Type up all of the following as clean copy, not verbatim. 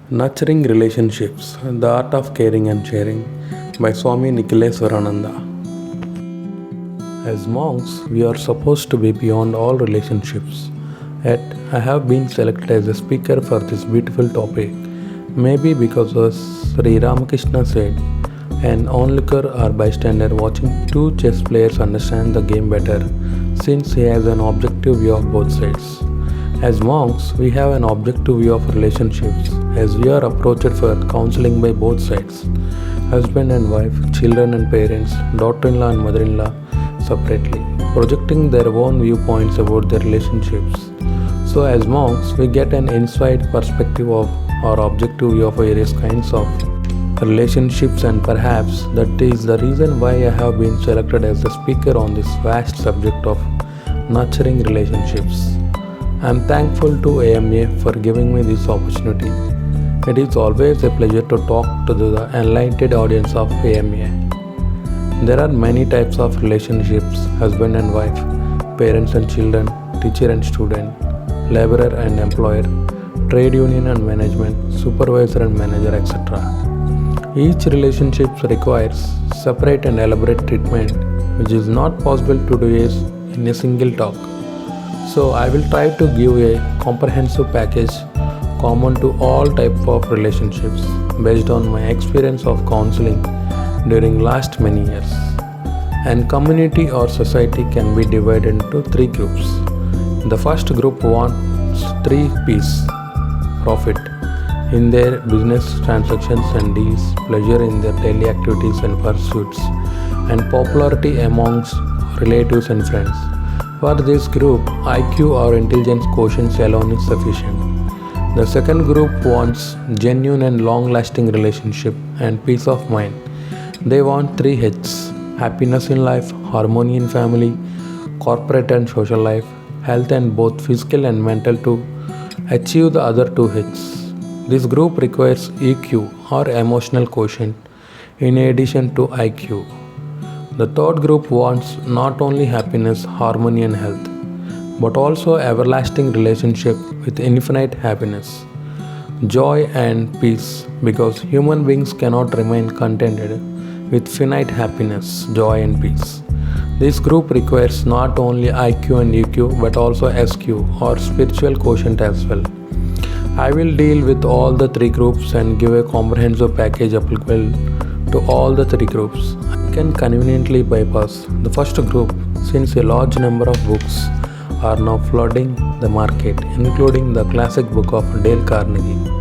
Nurturing Relationships, The Art of Caring and Sharing by Swami Nikhileswarananda. As monks, we are supposed to be beyond all relationships. Yet, I have been selected as a speaker for this beautiful topic. Maybe because as Sri Ramakrishna said, an onlooker or bystander watching two chess players understand the game better since he has an objective view of both sides. As monks, we have an objective view of relationships as we are approached for counseling by both sides husband and wife, children and parents, daughter in law and mother in law separately, projecting their own viewpoints about their relationships. So, as monks, we get an inside perspective of our objective view of various kinds of relationships, and perhaps that is the reason why I have been selected as the speaker on this vast subject of nurturing relationships. I am thankful to AMA for giving me this opportunity. It is always a pleasure to talk to the enlightened audience of AMA. There are many types of relationships: husband and wife, parents and children, teacher and student, laborer and employer, trade union and management, supervisor and manager, etc. Each relationship requires separate and elaborate treatment, which is not possible to do in a single talk. So I will try to give a comprehensive package common to all types of relationships based on my experience of counseling during last many years. And community or society can be divided into three groups. The first group wants three P's: profit in their business transactions and deals, pleasure in their daily activities and pursuits, and popularity amongst relatives and friends. For this group, IQ or intelligence quotient alone is sufficient. The second group wants genuine and long-lasting relationship and peace of mind. They want three H's: happiness in life, harmony in family, corporate and social life, health and both physical and mental to achieve the other two H's. This group requires EQ or emotional quotient in addition to IQ. The third group wants not only happiness, harmony and health, but also everlasting relationship with infinite happiness, joy and peace, because human beings cannot remain contented with finite happiness, joy and peace. This group requires not only IQ and EQ but also SQ or spiritual quotient as well. I will deal with all the three groups and give a comprehensive package applicable to all the three groups. I can conveniently bypass the first group since a large number of books are now flooding the market, including the classic book of Dale Carnegie,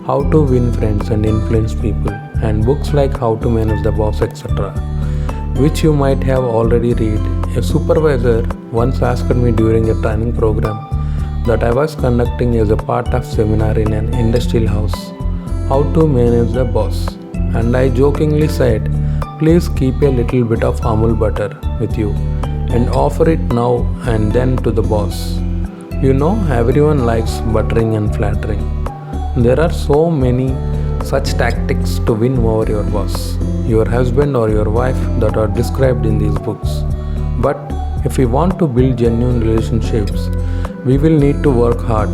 How to Win Friends and Influence People, and books like How to Manage the Boss, etc., which you might have already read. A supervisor once asked me during a training program that I was conducting as a part of seminar in an industrial house, how to manage the boss, and I jokingly said, please keep a little bit of Amul butter with you and offer it now and then to the boss. You know, everyone likes buttering and flattering. There are so many such tactics to win over your boss, your husband or your wife, that are described in these books. But if we want to build genuine relationships, we will need to work hard.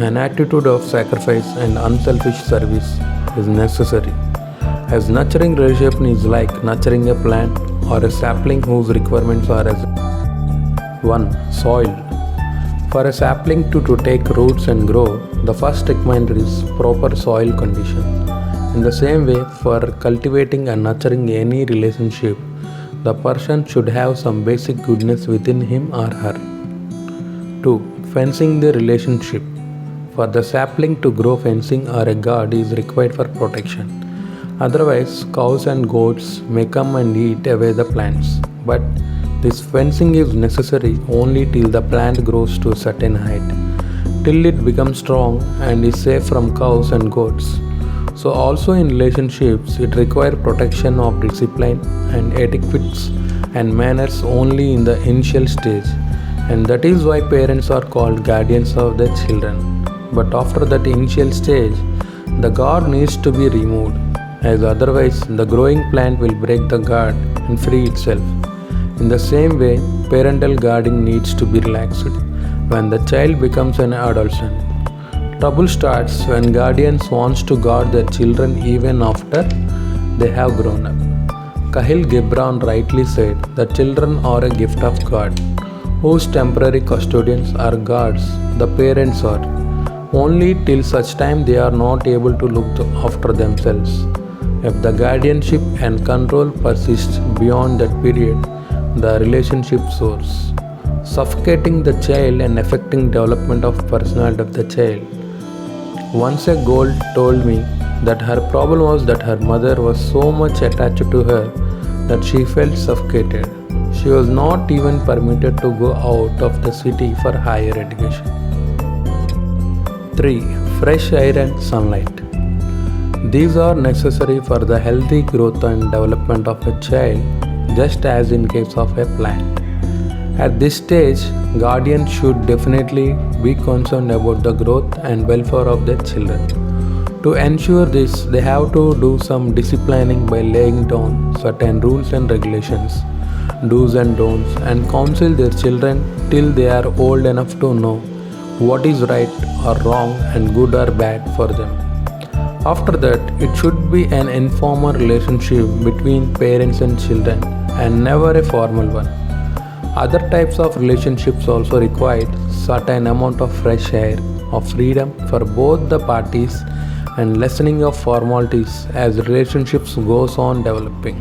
An attitude of sacrifice and unselfish service is necessary, as nurturing relationship is like nurturing a plant or a sapling whose requirements are as 1. Soil. For a sapling to take roots and grow, the first requirement is proper soil condition. In the same way, for cultivating and nurturing any relationship, the person should have some basic goodness within him or her. 2. Fencing the relationship. For the sapling to grow, fencing or a guard is required for protection. Otherwise, cows and goats may come and eat away the plants. But this fencing is necessary only till the plant grows to a certain height, till it becomes strong and is safe from cows and goats. So also in relationships, it requires protection of discipline and etiquettes and manners only in the initial stage, and that is why parents are called guardians of their children. But after that initial stage, the guard needs to be removed, as otherwise the growing plant will break the guard and free itself. In the same way, parental guarding needs to be relaxed when the child becomes an adolescent. Trouble starts when guardians wants to guard their children even after they have grown up. Kahil Gibran rightly said that children are a gift of God, whose temporary custodians are guards, the parents are, only till such time they are not able to look after themselves. If the guardianship and control persists beyond that period, the relationship soars, suffocating the child and affecting development of personality of the child. Once a girl told me that her problem was that her mother was so much attached to her that she felt suffocated. She was not even permitted to go out of the city for higher education. 3. Fresh air and sunlight. These are necessary for the healthy growth and development of a child, just as in case of a plant. At this stage, guardians should definitely be concerned about the growth and welfare of their children. To ensure this, they have to do some disciplining by laying down certain rules and regulations, do's and don'ts, and counsel their children till they are old enough to know what is right or wrong and good or bad for them. After that, it should be an informal relationship between parents and children and never a formal one. Other types of relationships also require certain amount of fresh air, of freedom for both the parties and lessening of formalities as relationships goes on developing.